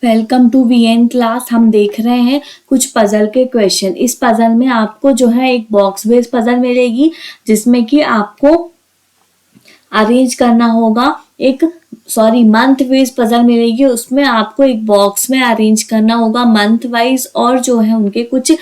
Welcome to VN class. हम देख रहे हैं कुछ पजल के क्वेश्चन। इस पजल में आपको जो है एक बॉक्स बेस्ड पजल मिलेगी जिसमें कि आपको अरेंज करना होगा। मंथ वाइज पजल मिलेगी, उसमें आपको एक बॉक्स में अरेंज करना होगा मंथ वाइज, और जो है उनके कुछ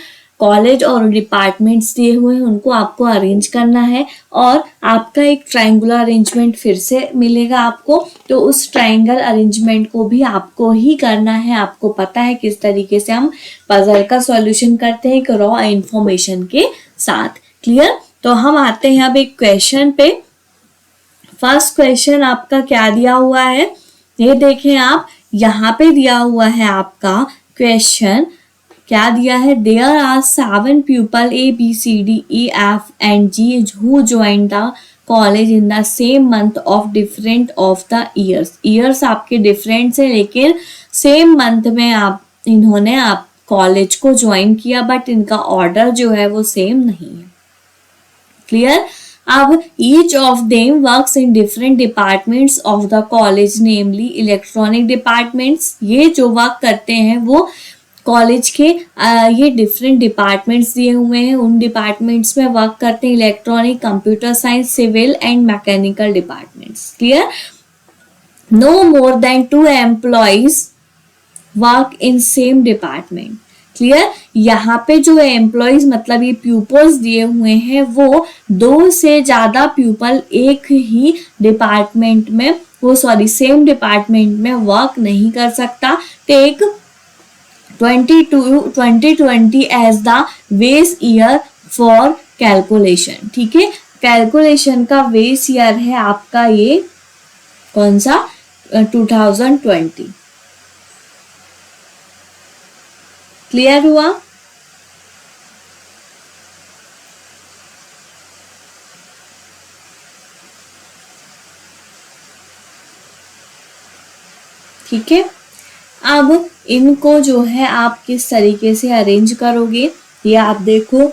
कॉलेज और डिपार्टमेंट्स दिए हुए हैं उनको आपको अरेंज करना है। और आपका एक ट्रायंगुलर अरेंजमेंट फिर से मिलेगा आपको, तो उस ट्रायंगल अरेंजमेंट को भी आपको ही करना है। आपको पता है किस तरीके से हम पजल का सॉल्यूशन करते हैं, एक रॉ इंफॉर्मेशन के साथ। क्लियर? तो हम आते हैं अब एक क्वेश्चन पे। फर्स्ट क्वेश्चन आपका क्या दिया हुआ है, ये देखें आप, यहाँ पे दिया हुआ है आपका क्वेश्चन क्या दिया है। There are 7 people ABCDEF and G who joined the college in the same month of different of the years। Years आपके डिफरेंट है लेकिन सेम मंथ में इन्होंने आप कॉलेज को ज्वाइन किया, बट इनका ऑर्डर जो है वो सेम नहीं है। क्लियर? अब each of them works in different departments of the college, namely electronic departments। ये जो वर्क करते हैं वो कॉलेज के ये डिफरेंट डिपार्टमेंट्स दिए हुए हैं, उन डिपार्टमेंट्स में वर्क करते हैं electronic, computer science, civil and mechanical departments. Clear? No more than 2 employees work in same department. Clear? यहाँ पे जो एम्प्लॉइज मतलब ये प्यूपल्स दिए हुए हैं वो 2 से ज्यादा प्यूपल एक ही डिपार्टमेंट में सेम डिपार्टमेंट में वर्क नहीं कर सकता। Take 2020 as the base year for calculation. ठीक है, कैलकुलेशन का बेस ईयर है आपका ये कौन सा, 2020। क्लियर हुआ? ठीक है, अब इनको जो है आप किस तरीके से अरेंज करोगे ये आप देखो।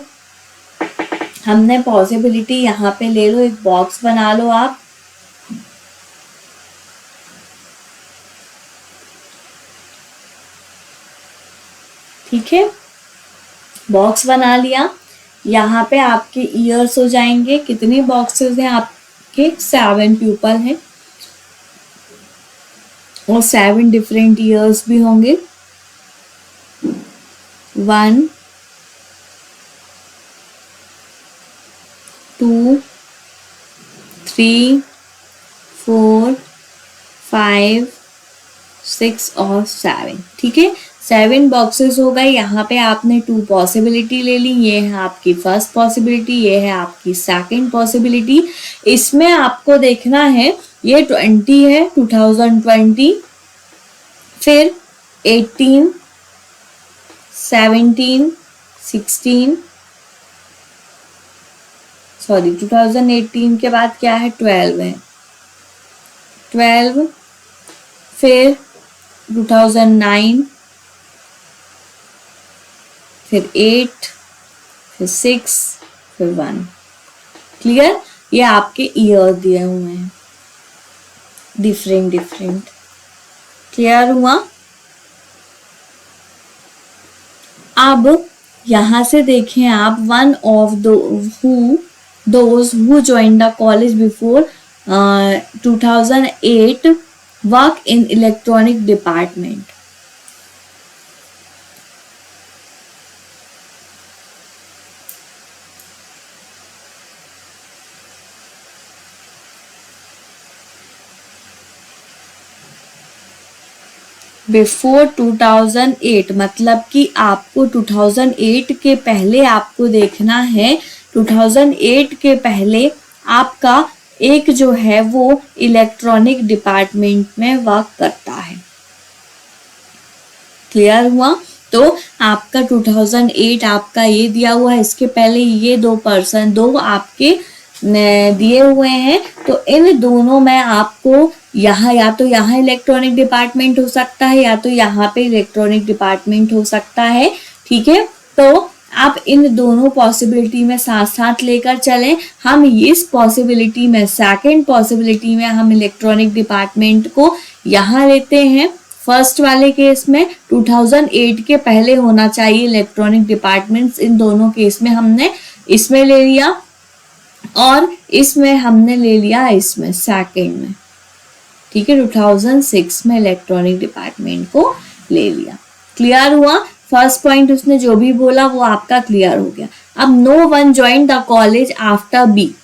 हमने पॉसिबिलिटी यहाँ पे ले लो, एक बॉक्स बना लो आप। ठीक है, बॉक्स बना लिया। यहाँ पे आपके ईयर्स हो जाएंगे। कितने बॉक्सेस हैं आपके? 7 पीपल हैं और 7 डिफरेंट ईयर्स भी होंगे। 1 2 3 4 5 6 और 7। ठीक है, 7 बॉक्सेस हो गए। यहाँ पे आपने 2 पॉसिबिलिटी ले ली। ये है आपकी फर्स्ट पॉसिबिलिटी, ये है आपकी सेकंड पॉसिबिलिटी। इसमें आपको देखना है ये 20 है, 2020, फिर 18, 17, 16, 2018 के बाद क्या है, 12 है, 12, फिर 2009, फिर 8, फिर 6, फिर 1। क्लियर? ये आपके ईयर दिए हुए हैं डिफरेंट। क्लियर हुआ? अब यहां से देखें आप, one of those who join the college before 2008 work in electronic department. Before 2008 मतलब कि आपको 2008 के पहले आपको देखना है। 2008 के पहले आपका एक जो है वो इलेक्ट्रॉनिक डिपार्टमेंट में वर्क करता है। क्लियर हुआ? तो आपका 2008 आपका ये दिया हुआ है, इसके पहले ये 2 आपके दिए हुए हैं। तो इन दोनों में आपको यहाँ या तो यहाँ इलेक्ट्रॉनिक डिपार्टमेंट हो सकता है या तो यहाँ पे इलेक्ट्रॉनिक डिपार्टमेंट हो सकता है। ठीक है, तो आप इन दोनों पॉसिबिलिटी में साथ साथ लेकर चलें। हम इस पॉसिबिलिटी में, सेकंड पॉसिबिलिटी में हम इलेक्ट्रॉनिक डिपार्टमेंट को यहाँ लेते हैं, फर्स्ट वाले केस में 2008 के पहले होना चाहिए इलेक्ट्रॉनिक डिपार्टमेंट्स, इन दोनों केस में हमने इसमें ले लिया और इसमें हमने ले लिया इसमें सेकंड में, ठीक है, 2006 में इलेक्ट्रॉनिक डिपार्टमेंट को ले लिया। क्लियर हुआ? फर्स्ट पॉइंट उसने जो भी बोला वो आपका क्लियर हो गया। अब no one join the college after B,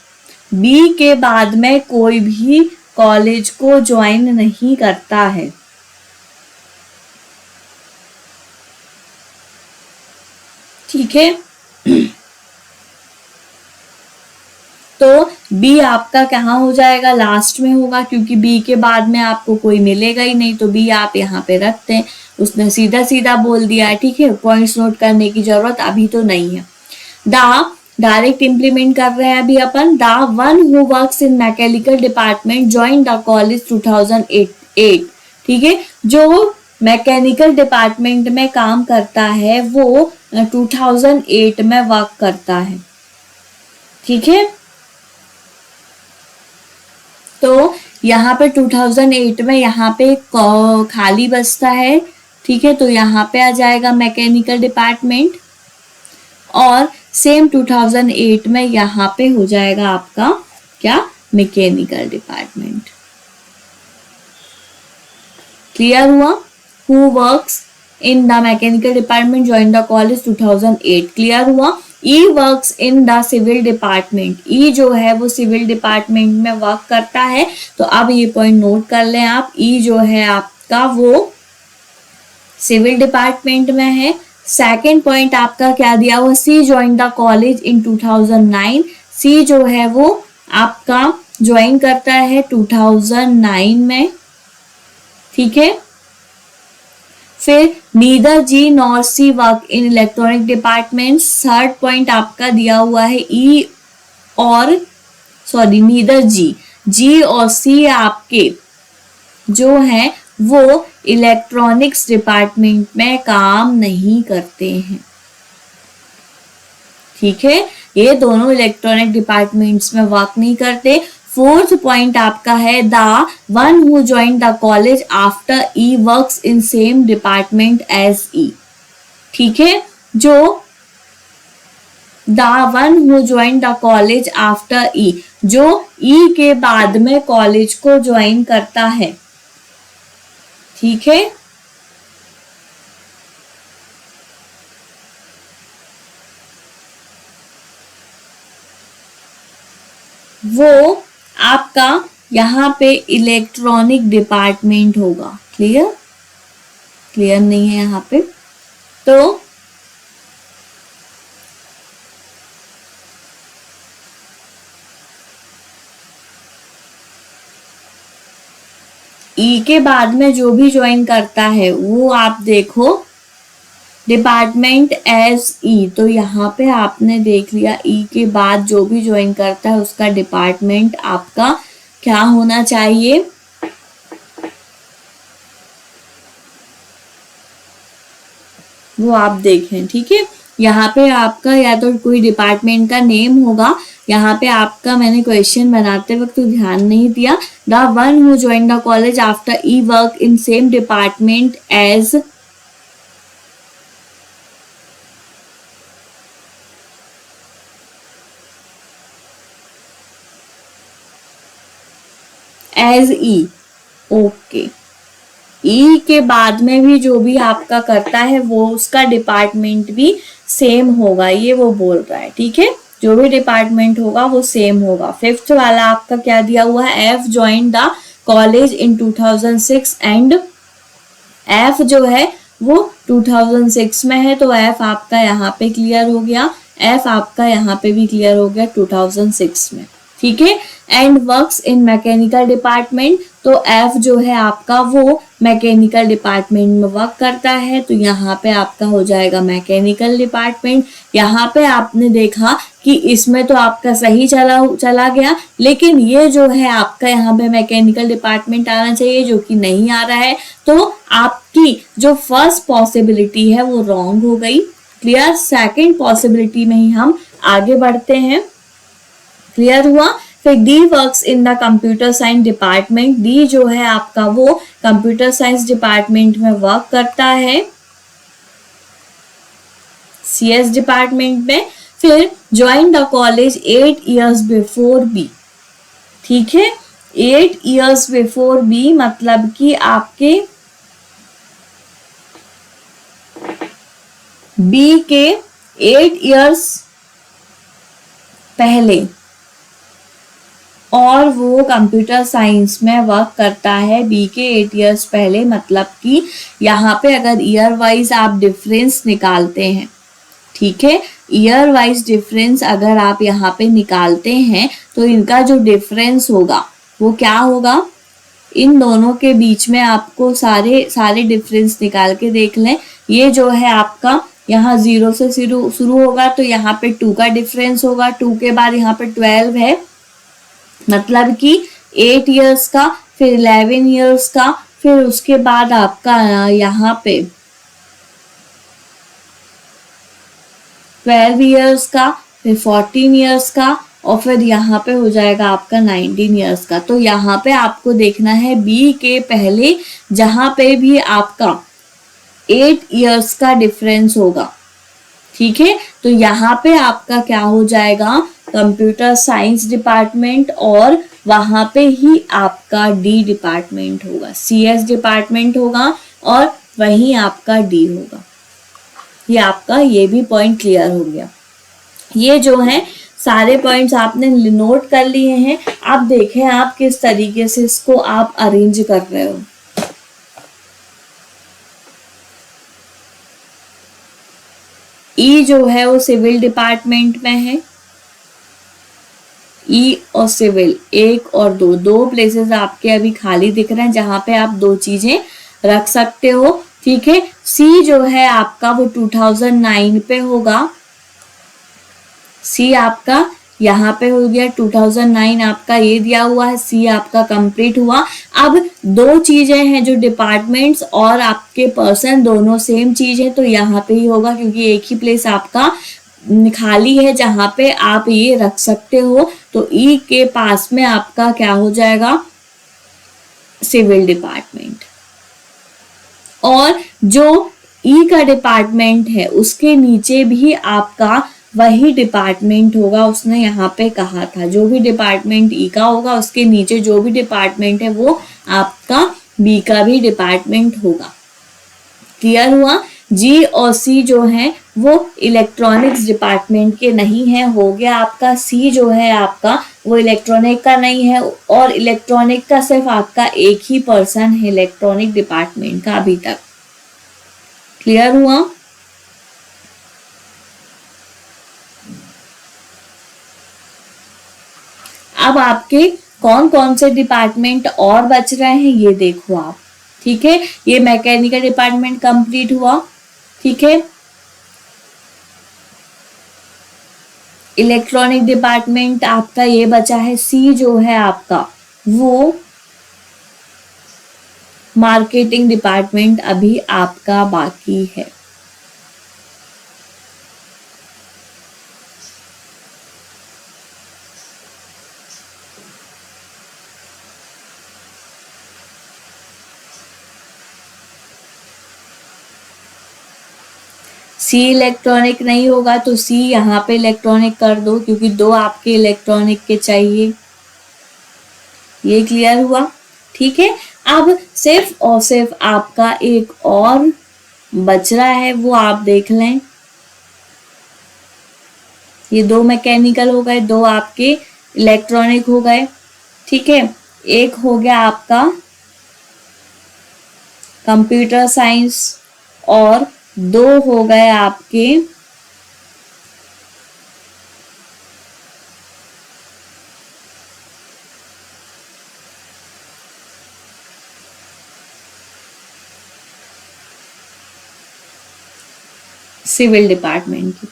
B के बाद में कोई भी कॉलेज को ज्वाइन नहीं करता है। ठीक है, तो बी आपका कहाँ हो जाएगा? लास्ट में होगा, क्योंकि बी के बाद में आपको कोई मिलेगा ही नहीं, तो बी आप यहाँ पे रखते हैं। उसने सीधा सीधा बोल दिया है, ठीक है, पॉइंट्स नोट करने की जरूरत अभी तो नहीं है। द डायरेक्ट इंप्लीमेंट कर रहे हैं अभी अपन। The one who works in mechanical department join the college 2008, ठीक है, जो मैकेनिकल डिपार्टमेंट में काम करता है वो 2008 में वर्क करता है। ठीक है, तो यहाँ पे 2008 में यहाँ पे खाली बचता है, ठीक है, तो यहाँ पे आ जाएगा मैकेनिकल डिपार्टमेंट, और सेम 2008 में यहाँ पे हो जाएगा आपका क्या? Mechanical department. क्लियर हुआ? Who works in the mechanical department join the college 2008। Clear हुआ? E works in the civil department, E जो है वो सिविल डिपार्टमेंट में वर्क करता है। तो अब ये पॉइंट नोट कर लें आप, ई जो है आपका वो सिविल डिपार्टमेंट में है। सेकेंड पॉइंट आपका क्या दिया हुआ? C join the college in 2009, सी जो है वो आपका ज्वाइन करता है 2009 में। ठीक है, फिर neither G nor C work in electronic department. Third point आपका दिया हुआ है ई और नीदर जी और सी आपके जो हैं वो इलेक्ट्रॉनिक्स डिपार्टमेंट में काम नहीं करते हैं। ठीक है, ये दोनों इलेक्ट्रॉनिक डिपार्टमेंट्स में वर्क नहीं करते। फोर्थ पॉइंट आपका है the one who join the college after E works in same department as E. ठीक है, जो the one who join the college after E, जो ई के बाद में कॉलेज को ज्वाइन करता है। ठीक है, वो आपका यहाँ पे इलेक्ट्रॉनिक डिपार्टमेंट होगा। क्लियर? क्लियर नहीं है यहाँ पे? तो ई के बाद में जो भी ज्वाइन करता है वो आप देखो डिपार्टमेंट एज ई, तो यहाँ पे आपने देख लिया ई के बाद जो भी ज्वाइन करता है उसका डिपार्टमेंट आपका क्या होना चाहिए? वो आप देखें। ठीक है, यहाँ पे आपका या तो कोई डिपार्टमेंट का नेम होगा, यहाँ पे आपका मैंने क्वेश्चन बनाते वक्त तो ध्यान नहीं दिया। The one who join the college after E work in same department as E. Okay, E के बाद में भी जो भी आपका करता है वो उसका डिपार्टमेंट भी सेम होगा, ये वो बोल रहा है। ठीक है, जो भी डिपार्टमेंट होगा वो सेम होगा। फिफ्थ वाला आपका क्या दिया हुआ है? F join the college in 2006 and F जो है वो 2006 में है, तो एफ आपका यहाँ पे क्लियर हो गया, एफ आपका यहाँ पे भी क्लियर हो गया 2006 में। ठीक है, and works in mechanical department, तो एफ जो है आपका वो मैकेनिकल डिपार्टमेंट में वर्क करता है, तो यहाँ पे आपका हो जाएगा मैकेनिकल डिपार्टमेंट। यहाँ पे आपने देखा कि इसमें तो आपका सही चला गया, लेकिन ये जो है आपका यहाँ पे मैकेनिकल डिपार्टमेंट आना चाहिए, जो कि नहीं आ रहा है, तो आपकी जो फर्स्ट पॉसिबिलिटी है वो रॉन्ग हो गई। क्लियर? सेकेंड पॉसिबिलिटी में ही हम आगे बढ़ते हैं। क्लियर हुआ? फिर D works in the computer science department, D जो है आपका वो कंप्यूटर साइंस डिपार्टमेंट में वर्क करता है, CS डिपार्टमेंट में। फिर join the college 8 years before B, ठीक है, 8 years बिफोर बी मतलब कि आपके बी के 8 years पहले, और वो कंप्यूटर साइंस में वर्क करता है बी के 8 years पहले। मतलब कि यहाँ पे अगर ईयर वाइज आप डिफरेंस निकालते हैं, ठीक है, ईयर वाइज डिफरेंस अगर आप यहाँ पे निकालते हैं तो इनका जो डिफरेंस होगा वो क्या होगा, इन दोनों के बीच में आपको सारे डिफरेंस निकाल के देख लें। ये जो है आपका यहाँ 0 से शुरू होगा तो यहाँ पे 2 का डिफरेंस होगा, 2 के बाद यहाँ पे 12 है, मतलब कि 8 years का, फिर 11 years का, फिर उसके बाद आपका यहाँ पे 12 years का, फिर 14 years का, और फिर यहाँ पे हो जाएगा आपका 19 years का। तो यहाँ पे आपको देखना है बी के पहले जहाँ पे भी आपका 8 years का डिफरेंस होगा, ठीक है, तो यहाँ पे आपका क्या हो जाएगा, कंप्यूटर साइंस डिपार्टमेंट, और वहां पे ही आपका डी डिपार्टमेंट होगा, CS डिपार्टमेंट होगा, और वहीं आपका डी होगा। ये आपका ये भी पॉइंट क्लियर हो गया। ये जो है सारे पॉइंट्स आपने नोट कर लिए हैं। आप देखें आप किस तरीके से इसको आप अरेंज कर रहे हो। ई जो है वो सिविल डिपार्टमेंट में है, ई और सिविल 1 और 2 प्लेसेस आपके अभी खाली दिख रहे हैं जहां पे आप 2 चीजें रख सकते हो, ठीक है। सी जो है आपका वो 2009 पे होगा, सी आपका यहाँ पे हो गया 2009 आपका ये दिया हुआ है, सी आपका कंप्लीट हुआ। अब 2 चीजें हैं जो डिपार्टमेंट्स और आपके पर्सन दोनों सेम चीज है, तो यहाँ पे ही होगा क्योंकि एक ही प्लेस आपका खाली है जहां पे आप ये रख सकते हो। तो ई के पास में आपका क्या हो जाएगा, सिविल डिपार्टमेंट, और जो ई का डिपार्टमेंट है उसके नीचे भी आपका वही डिपार्टमेंट होगा। उसने यहाँ पे कहा था जो भी डिपार्टमेंट ई का होगा उसके नीचे जो भी डिपार्टमेंट है वो आपका बी का भी डिपार्टमेंट होगा। क्लियर हुआ। जी और सी जो है वो इलेक्ट्रॉनिक्स डिपार्टमेंट के नहीं है, हो गया आपका। सी जो है आपका वो इलेक्ट्रॉनिक का नहीं है, और इलेक्ट्रॉनिक का सिर्फ आपका एक ही पर्सन है इलेक्ट्रॉनिक डिपार्टमेंट का अभी तक। क्लियर हुआ। अब आपके कौन कौन से डिपार्टमेंट और बच रहे हैं ये देखो आप, ठीक है। ये मैकेनिकल डिपार्टमेंट कंप्लीट हुआ, ठीक है। इलेक्ट्रॉनिक डिपार्टमेंट आपका ये बचा है। सी जो है आपका वो मार्केटिंग डिपार्टमेंट अभी आपका बाकी है। सी इलेक्ट्रॉनिक नहीं होगा तो सी यहाँ पे इलेक्ट्रॉनिक कर दो क्योंकि 2 आपके इलेक्ट्रॉनिक के चाहिए। ये क्लियर हुआ, ठीक है। अब सिर्फ और सिर्फ आपका एक और बच रहा है, वो आप देख लें। ये 2 मैकेनिकल हो गए, 2 आपके इलेक्ट्रॉनिक हो गए, ठीक है। एक हो गया आपका कंप्यूटर साइंस और 2 हो गए आपके सिविल डिपार्टमेंट की।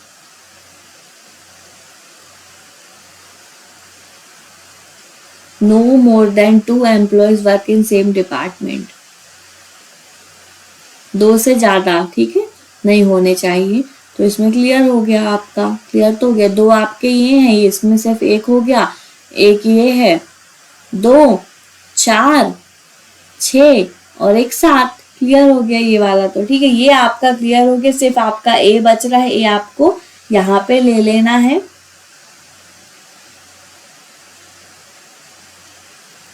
No more than 2 employees work in same department. 2 से ज्यादा, ठीक है, नहीं होने चाहिए। तो इसमें क्लियर हो गया आपका, क्लियर तो हो गया। 2 आपके ये हैं, इसमें सिर्फ एक हो गया। एक ये है, 2, 4, 6 और एक 7। क्लियर हो गया ये वाला तो, ठीक है। ये आपका क्लियर हो गया, सिर्फ आपका ए बच रहा है, ए आपको यहाँ पे ले लेना है।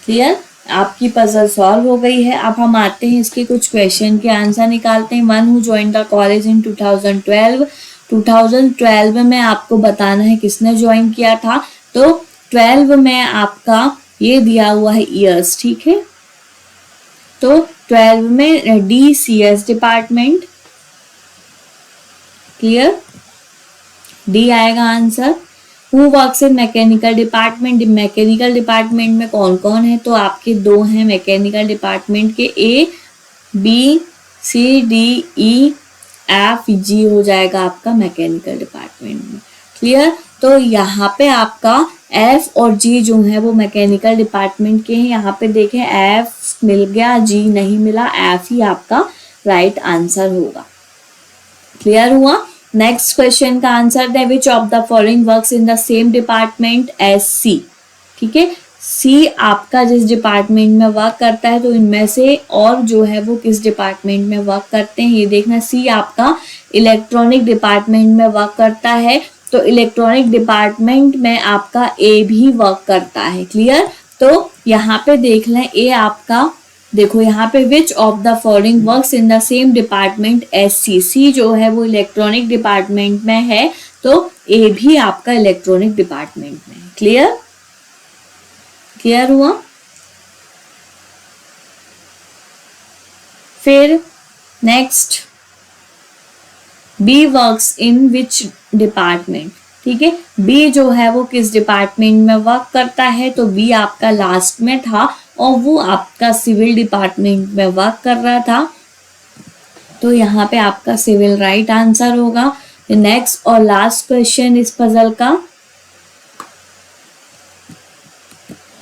क्लियर, आपकी पजल सॉल्व हो गई है। अब हम आते हैं इसके कुछ क्वेश्चन के आंसर निकालते हैं। One who join the college in 2012। 2012 में आपको बताना है किसने ज्वाइन किया था। तो 12 में आपका ये दिया हुआ है ईयर्स, ठीक है। तो 12 में DCS डिपार्टमेंट, क्लियर, डी आएगा answer. Who works in mechanical department, mechanical department में कौन कौन है, तो आपके 2 हैं मैकेनिकल डिपार्टमेंट के, ABCDEFG हो जाएगा आपका मैकेनिकल डिपार्टमेंट में। क्लियर, तो यहाँ पे आपका F और G जो है वो मैकेनिकल डिपार्टमेंट के हैं। यहाँ पे देखें F मिल गया, G नहीं मिला, F ही आपका राइट आंसर होगा। क्लियर हुआ। नेक्स्ट क्वेश्चन का आंसर है which of the following works in the same department as C. ठीक है, सी आपका जिस डिपार्टमेंट में वर्क करता है, तो इनमें से और जो है वो किस डिपार्टमेंट में वर्क करते हैं ये देखना। सी आपका इलेक्ट्रॉनिक डिपार्टमेंट में वर्क करता है, तो इलेक्ट्रॉनिक डिपार्टमेंट में आपका ए भी वर्क करता है। क्लियर, तो यहाँ पे देख लें ए आपका, देखो यहाँ पे which of the following works in the same department as C. C जो है वो इलेक्ट्रॉनिक डिपार्टमेंट में है, तो ए भी आपका इलेक्ट्रॉनिक डिपार्टमेंट में है। क्लियर, क्लियर हुआ। फिर next, B works in which department. ठीक है, बी जो है वो किस डिपार्टमेंट में वर्क करता है, तो बी आपका लास्ट में था और वो आपका सिविल डिपार्टमेंट में वर्क कर रहा था, तो यहाँ पे आपका सिविल राइट आंसर होगा। नेक्स्ट और लास्ट क्वेश्चन इस पजल का,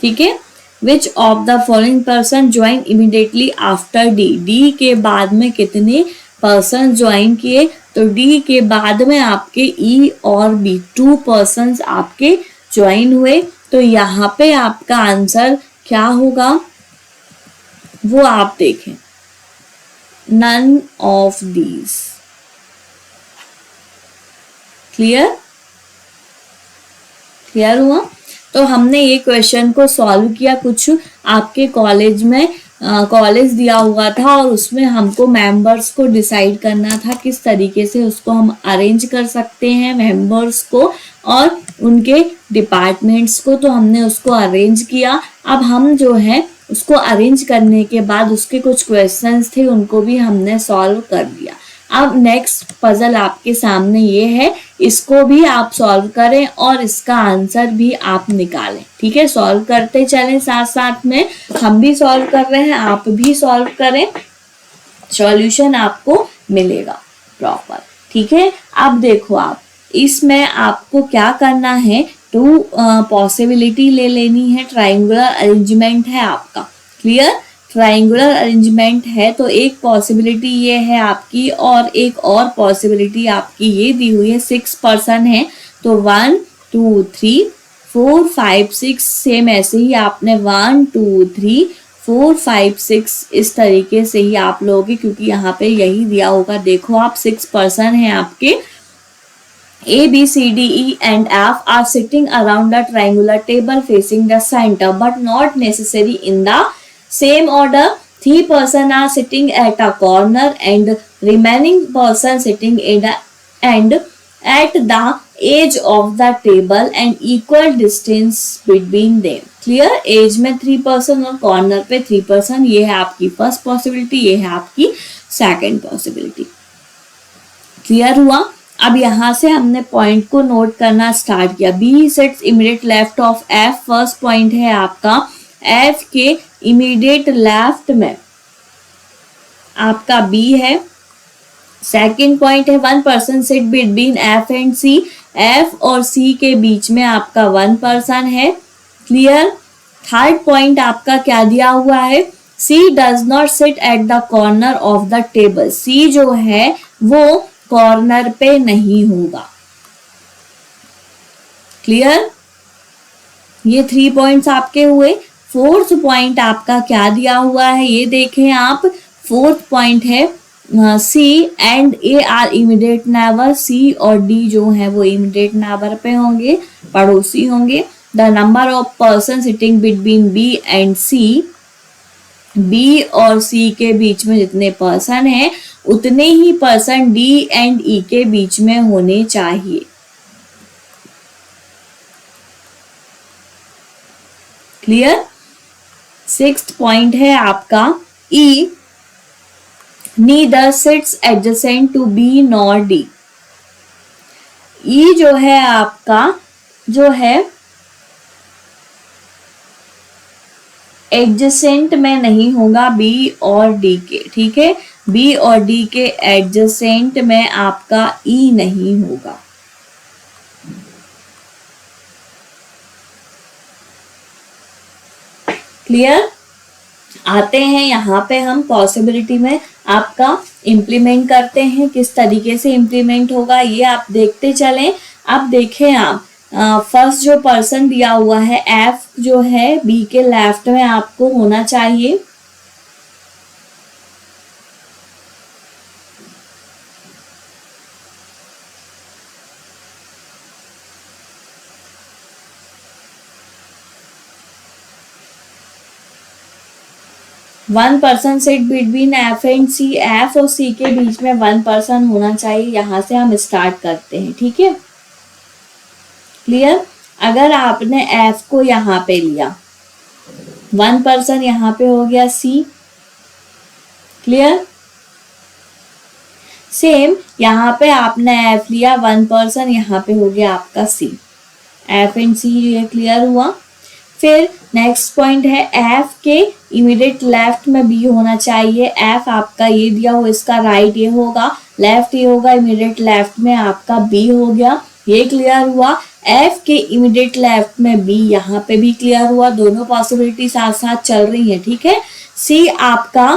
ठीक है, which of the following person join immediately after D. D के बाद में कितने पर्सन ज्वाइन किए, तो डी के बाद में आपके ई और बी 2 पर्सन्स आपके ज्वाइन हुए, तो यहाँ पे आपका आंसर क्या होगा वो आप देखें, none of these. Clear, clear हुआ। तो हमने ये क्वेश्चन को सॉल्व किया, कुछ आपके कॉलेज में कॉलेज दिया हुआ था और उसमें हमको मेंबर्स को डिसाइड करना था किस तरीके से उसको हम अरेंज कर सकते हैं, मेंबर्स को और उनके डिपार्टमेंट्स को, तो हमने उसको अरेंज किया। अब हम जो है उसको अरेंज करने के बाद उसके कुछ क्वेश्चंस थे उनको भी हमने सॉल्व कर दिया। अब नेक्स्ट पजल आपके सामने ये है, इसको भी आप सॉल्व करें और इसका आंसर भी आप निकालें। ठीक है, सॉल्व करते चलें, साथ साथ में हम भी सॉल्व कर रहे हैं, आप भी सॉल्व करें, सॉल्यूशन आपको मिलेगा प्रॉपर। ठीक है, अब देखो आप इसमें आपको क्या करना है, तो पॉसिबिलिटी ले लेनी है, ट्राइंगुलर अरेंजमेंट है आपका। क्लियर, ट्राइंगुलर अरेंजमेंट है, तो एक पॉसिबिलिटी ये है आपकी और एक और पॉसिबिलिटी आपकी ये दी हुई है। 6 पर्सन है, तो 1 2 3 4 5 6 सेम ऐसे ही आपने 1 2 3 4 5 6 इस तरीके से ही आप लोगे, क्योंकि यहाँ पे यही दिया होगा। देखो आप 6 पर्सन हैं आपके, A, B, C, D, E and F are sitting around the triangular table facing the center, but not necessarily in the same order. 3 person are sitting at a corner and remaining person sitting in the end at the edge of the table and equal distance between them. Clear? Edge में 3 person और corner पे 3 person, ये है आपकी first possibility, ये है आपकी second possibility. Clear हुआ। अब यहाँ से हमने पॉइंट को नोट करना स्टार्ट किया। B sits immediate left of F, first point है आपका एफ के इमीडिएट लेफ्ट में आपका बी है। सेकंड पॉइंट है 1 person sit between F and C, F और सी के बीच में आपका 1 पर्सन है। क्लियर। थर्ड पॉइंट आपका क्या दिया हुआ है, C does not sit at the corner of the table, C जो है वो कॉर्नर पे नहीं होगा। क्लियर। ये 3 पॉइंट्स आपके हुए। फोर्थ पॉइंट आपका क्या दिया हुआ है ये देखें आप। फोर्थ पॉइंट है C and A are immediate neighbour. C और डी जो है वो इमीडिएट नेबर पे होंगे, पड़ोसी होंगे। The number of person sitting between B and C, B और सी के बीच में जितने पर्सन हैं उतने ही पर्सन डी एंड ई के बीच में होने चाहिए। क्लियर। सिक्स्थ पॉइंट है आपका E neither sits adjacent to B nor D. E जो है आपका जो है एडजेसेंट में नहीं होगा बी और डी के, ठीक है। बी और डी के एडजेसेंट में आपका ई नहीं होगा। क्लियर। आते हैं यहाँ पे हम पॉसिबिलिटी में आपका इम्प्लीमेंट करते हैं। किस तरीके से इम्प्लीमेंट होगा ये आप देखते चलें। अब देखें आप फर्स्ट जो पर्सन दिया हुआ है एफ जो है बी के लेफ्ट में आपको होना चाहिए। One person sit between F and C. F और सी के बीच में वन पर्सन होना चाहिए। यहां से हम स्टार्ट करते हैं, ठीक है। क्लियर। अगर आपने एफ को यहाँ पे लिया, वन पर्सन यहाँ पे हो गया सी। क्लियर। सेम यहाँ पे आपने एफ लिया, वन पर्सन यहाँ पे हो गया आपका सी। एफ एंड सी ये क्लियर हुआ। फिर नेक्स्ट पॉइंट है एफ के इमीडिएट लेफ्ट में बी होना चाहिए। एफ आपका ये दिया हो, इसका राइट ये होगा, लेफ्ट ये होगा, इमीडिएट लेफ्ट में आपका बी हो गया। ये क्लियर हुआ। एफ के इमीडिएट लेफ्ट में बी, यहाँ पे भी क्लियर हुआ। दोनों पॉसिबिलिटी साथ साथ चल रही है, ठीक है। सी आपका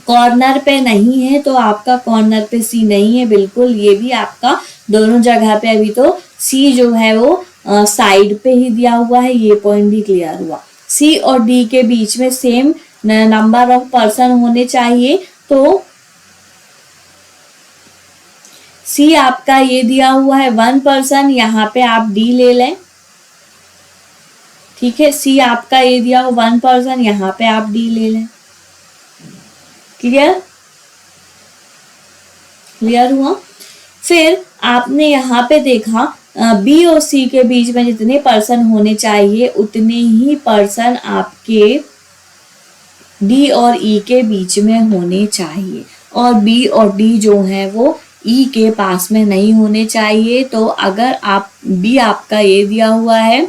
कॉर्नर पे नहीं है तो आपका कॉर्नर पे सी नहीं है, बिल्कुल। ये भी आपका दोनों जगह पे अभी तो सी जो है वो साइड पे ही दिया हुआ है। ये पॉइंट भी क्लियर हुआ। सी और डी के बीच में सेम नंबर ऑफ पर्सन होने चाहिए। तो सी आपका ये दिया हुआ है वन पर्सन, यहाँ पे आप डी ले लें, ठीक है। सी आपका ये दिया हुआ वन पर्सन, यहाँ पे आप डी ले लें। क्लियर। क्लियर हुआ। फिर आपने यहाँ पे देखा बी और सी के बीच में जितने पर्सन होने चाहिए उतने ही पर्सन आपके डी और ई के बीच में होने चाहिए। और बी और डी जो है वो ई के पास में नहीं होने चाहिए। तो अगर आप बी आपका ये दिया हुआ है,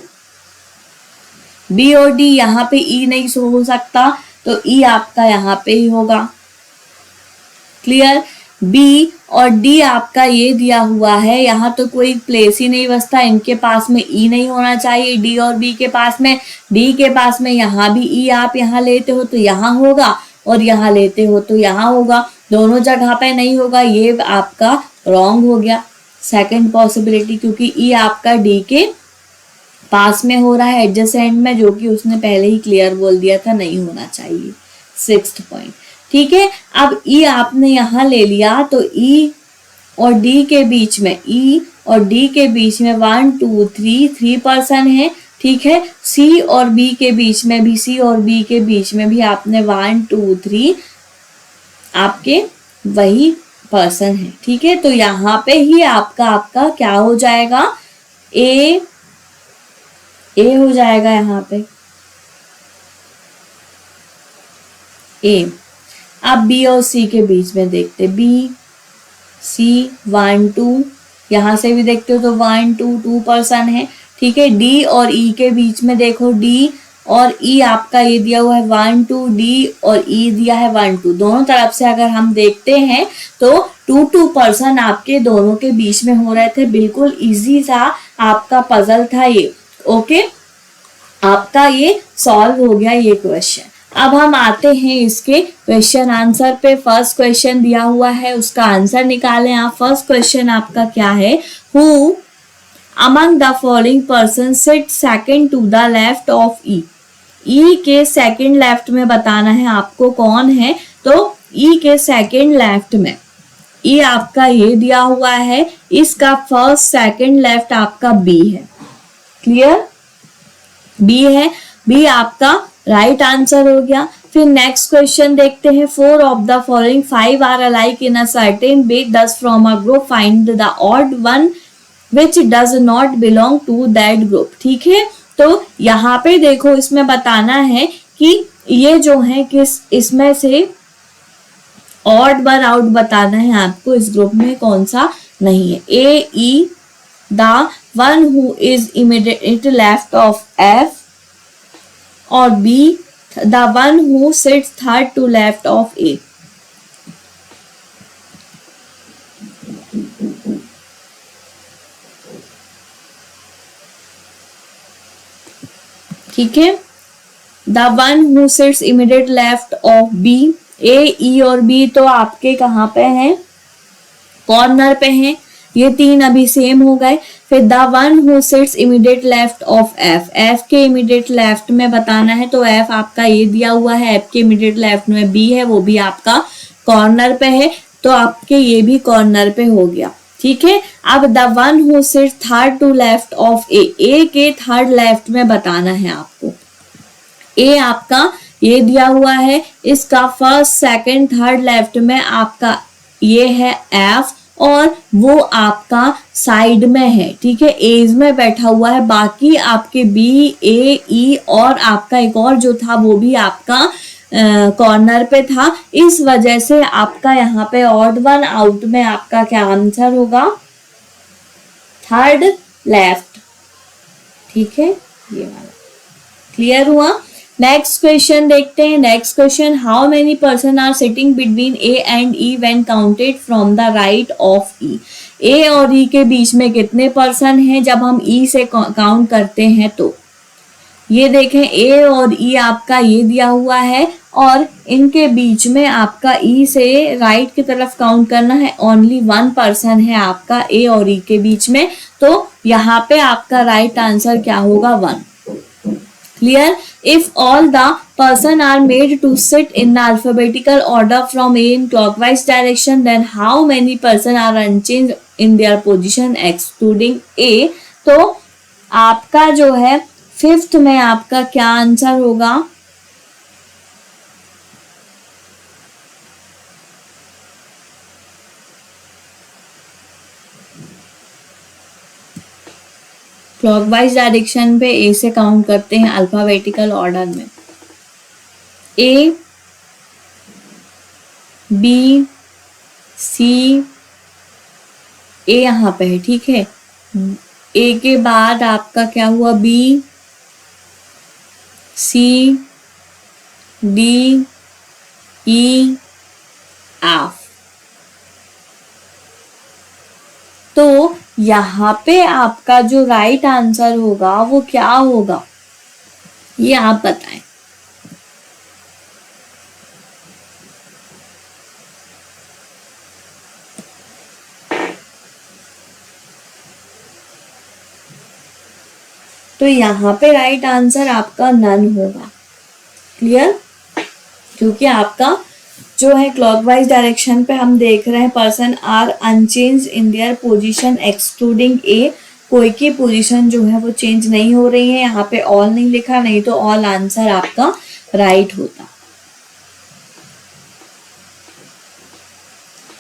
बी और डी यहाँ पे ई नहीं हो सकता तो ई आपका यहाँ पे ही होगा। क्लियर। बी और डी आपका ये दिया हुआ है, यहाँ तो कोई प्लेस ही नहीं बचता, इनके पास में ई नहीं होना चाहिए। डी और बी के पास में, डी के पास में यहाँ भी ई आप यहाँ लेते हो तो यहाँ होगा और यहाँ लेते हो तो यहाँ होगा, दोनों जगह पे नहीं होगा। ये आपका रॉन्ग हो गया सेकंड पॉसिबिलिटी, क्योंकि ई आपका डी के पास में हो रहा है एडजेसेंट में, जो कि उसने पहले ही क्लियर बोल दिया था नहीं होना चाहिए। सिक्स्थ पॉइंट, ठीक है। अब ई आपने यहाँ ले लिया तो ई और डी के बीच में, ई और डी के बीच में 1 2 3 3 पर्सन है, ठीक है। सी और बी के बीच में भी, सी और बी के बीच में भी आपने 1 2 3 आपके वही पर्सन है, ठीक है। तो यहाँ पे ही आपका क्या हो जाएगा, ए हो जाएगा यहाँ पे ए। अब बी और सी के बीच में देखते, बी सी 1 2, यहाँ से भी देखते हो तो 1 2 2 पर्सन है, ठीक है। डी और ई के बीच में देखो, डी और ई आपका ये दिया हुआ है 1 2, डी और ई दिया है 1 2। दोनों तरफ से अगर हम देखते हैं तो 2 2 पर्सन आपके दोनों के बीच में हो रहे थे। बिल्कुल इजी सा आपका पजल था ये। ओके, आपका ये सॉल्व हो गया ये क्वेश्चन। अब हम आते हैं इसके क्वेश्चन आंसर पे। फर्स्ट क्वेश्चन दिया हुआ है, उसका आंसर निकालें आप। फर्स्ट क्वेश्चन आपका क्या है, who among the following person sit second to the left of E. E के सेकंड लेफ्ट में बताना है आपको कौन है, तो ई के सेकंड लेफ्ट में ई आपका ये दिया हुआ है, इसका फर्स्ट सेकंड लेफ्ट आपका बी है। क्लियर, बी है, बी आपका राइट आंसर हो गया। फिर नेक्स्ट क्वेश्चन देखते हैं। 4 of the following 5 are alike in a certain way, दस from a group find the odd one which does not belong to that group. ठीक है, तो यहाँ पे देखो इसमें बताना है कि ये जो है किस इसमें से ऑड वन आउट बताना है आपको, इस ग्रुप में कौन सा नहीं है। A E the one who is immediate left of F, और B the one who sits third to left of A. ठीक है, the one who sits immediate left of B. A E और B तो आपके कहाँ पे हैं, corner पे हैं, ये तीन अभी सेम हो गए। फिर the one who sits immediate left of F, F के इमीडिएट लेफ्ट में बताना है, तो एफ आपका ये दिया हुआ है, एफ के इमीडिएट लेफ्ट में बी है, वो भी आपका कॉर्नर पे है, तो आपके ये भी कॉर्नर पे हो गया। ठीक है, अब the one who sits third to left of A, A के थर्ड लेफ्ट में बताना है आपको। ए आपका ये दिया हुआ है, इसका फर्स्ट सेकंड थर्ड लेफ्ट में आपका ये है एफ, और वो आपका साइड में है। ठीक है, एज में बैठा हुआ है, बाकी आपके बी ए ई और आपका एक और जो था वो भी आपका कॉर्नर पे था, इस वजह से आपका यहाँ पे ऑड वन आउट में आपका क्या आंसर होगा, थर्ड लेफ्ट। ठीक है, ये वाला क्लियर हुआ। नेक्स्ट क्वेश्चन देखते हैं। Next question, how many person are sitting between A and E when counted from the right of E. A और ई के बीच में कितने पर्सन हैं जब हम ई से काउंट करते हैं, तो ये देखें ए और ई आपका ये दिया हुआ है, और इनके बीच में आपका ई से राइट की तरफ काउंट करना है, ओनली वन पर्सन है आपका ए और ई के बीच में, तो यहाँ पे आपका राइट आंसर क्या होगा, one. Clear? If all the person are made to sit in the alphabetical order from A in clockwise direction, then how many person are unchanged in their position excluding A? तो आपका जो है fifth में आपका क्या answer होगा, clockwise direction पे ए से काउंट करते हैं अल्फाबेटिकल ऑर्डर में। ए बी सी, ए यहाँ पे है, ठीक है, ए के बाद आपका क्या हुआ, B C D E F. तो यहाँ पे आपका जो राइट आंसर होगा वो क्या होगा, ये आप बताएं। तो यहाँ पे राइट आंसर आपका नन होगा। क्लियर, क्योंकि आपका जो है क्लॉकवाइज डायरेक्शन पे हम देख रहे हैं person are unchanged in their position excluding A, कोई की पोजीशन जो है वो चेंज नहीं हो रही है। यहाँ पे ऑल नहीं लिखा, नहीं तो ऑल आंसर आपका राइट होता।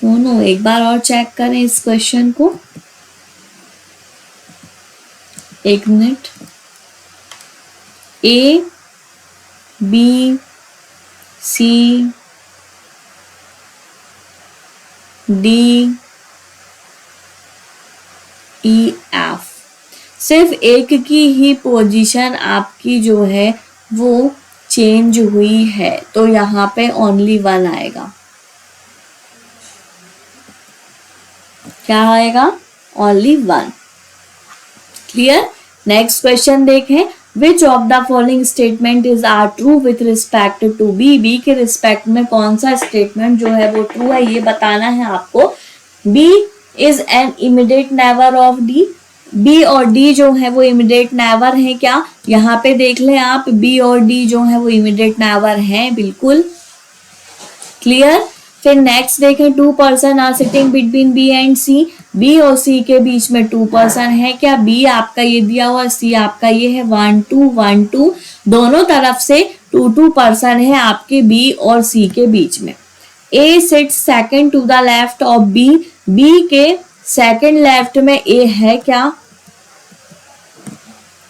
नो, एक बार और चेक करें इस क्वेश्चन को, एक minute. A B C D E F, सिर्फ एक की ही पोजीशन आपकी जो है वो चेंज हुई है, तो यहाँ पे ओनली वन आएगा। क्या आएगा, only one. Clear. Next question देखें, which of the following statement is are true with respect to B. B के रिस्पेक्ट में कौन सा स्टेटमेंट जो है वो ट्रू है, ये बताना है आपको। B is an immediate neighbour of D, B और डी जो है वो इमीडिएट नेवर है क्या? यहाँ पे देख लें आप, बी और डी जो है वो इमीडिएट नेवर हैं, बिल्कुल क्लियर। फिर नेक्स्ट देखें, 2 person are sitting between B and C, B और सी के बीच में 2 पर्सन है क्या? बी आपका ये दिया हुआ, सी आपका ये है, 1 2 1 2, दोनों तरफ से 2 पर्सन है आपके बी और सी के बीच में। A sit second to the left of B, B के सेकंड लेफ्ट में ए है क्या?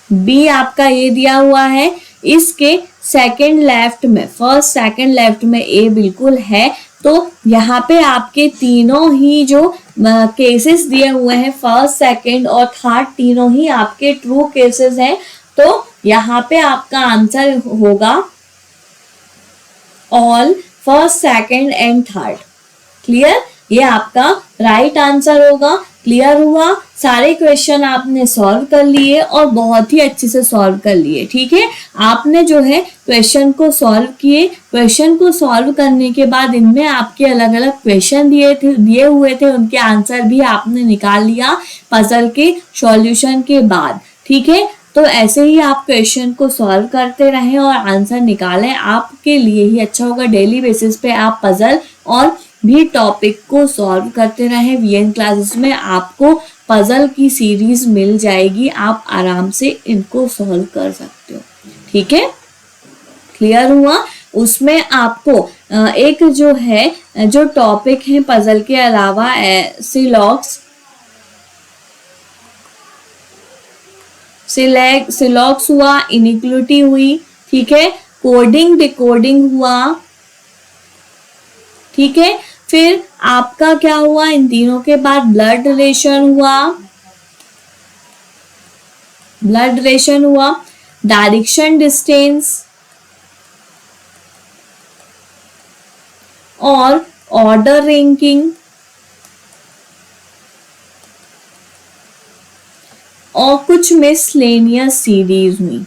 बी आपका ये दिया हुआ है, इसके सेकंड लेफ्ट में, फर्स्ट सेकंड लेफ्ट में ए बिल्कुल है। तो यहाँ पे आपके तीनों ही जो केसेस दिए हुए हैं, फर्स्ट सेकंड और थर्ड, तीनों ही आपके ट्रू केसेस हैं। तो यहाँ पे आपका आंसर होगा all first second and third. Clear, ये आपका राइट आंसर होगा। क्लियर हुआ? सारे क्वेश्चन आपने सॉल्व कर लिए और बहुत ही अच्छे से सॉल्व कर लिए। ठीक है, आपने जो है क्वेश्चन को सॉल्व किए, क्वेश्चन को सॉल्व करने के बाद इनमें आपके अलग अलग क्वेश्चन दिए हुए थे, उनके आंसर भी आपने निकाल लिया पजल के सॉल्यूशन के बाद। ठीक है, तो ऐसे ही आप क्वेश्चन को सॉल्व करते रहें और आंसर निकालें, आपके लिए ही अच्छा होगा। डेली बेसिस पे आप पजल और भी टॉपिक को सॉल्व करते रहें। वीएन क्लासेस में आपको पजल की सीरीज मिल जाएगी, आप आराम से इनको सॉल्व कर सकते हो। ठीक है, क्लियर हुआ? उसमें आपको एक जो है, जो टॉपिक है पजल के अलावा, सिलॉक्स हुआ, इनइक्वलिटी हुई, ठीक है, कोडिंग डिकोडिंग हुआ, ठीक है। फिर आपका क्या हुआ, इन तीनों के बाद ब्लड रिलेशन हुआ, डायरेक्शन डिस्टेंस और ऑर्डर रैंकिंग और कुछ मिसलेनियस सीरीज हुई।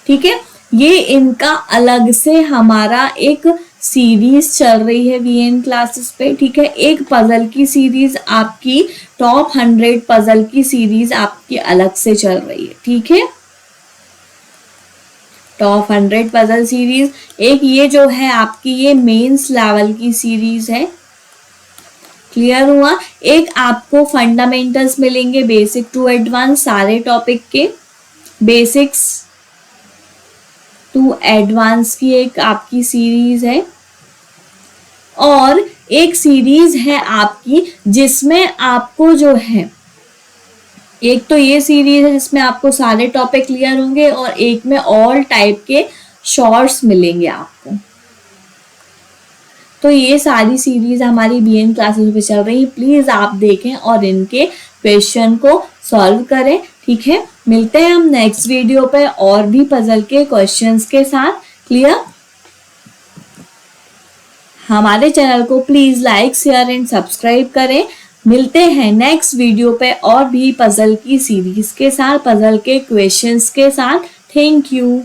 ठीक है, ये इनका अलग से हमारा एक सीरीज चल रही है वीएन क्लासेस पे। ठीक है, एक पजल की सीरीज आपकी, टॉप 100 पजल की सीरीज आपकी अलग से चल रही है। ठीक है, टॉप 100 पजल सीरीज, एक ये जो है आपकी ये मेंस लेवल की सीरीज है। क्लियर हुआ? एक आपको फंडामेंटल्स मिलेंगे बेसिक टू एडवांस, सारे टॉपिक के बेसिक्स टू एडवांस की एक आपकी सीरीज है, और एक सीरीज है आपकी जिसमें आपको जो है, एक तो ये सीरीज है जिसमें आपको सारे टॉपिक क्लियर होंगे, और एक में ऑल टाइप के शॉर्ट्स मिलेंगे आपको। तो ये सारी सीरीज हमारी बीएन क्लासेस पे चल रही है, प्लीज आप देखें और इनके क्वेश्चन को सॉल्व करें। ठीक है, मिलते हैं हम नेक्स्ट वीडियो पे और भी पजल के क्वेश्चंस के साथ। क्लियर? हमारे चैनल को please like, share and subscribe करें। मिलते हैं नेक्स्ट वीडियो पे और भी पजल की सीरीज के साथ, पजल के क्वेश्चंस के साथ। Thank you.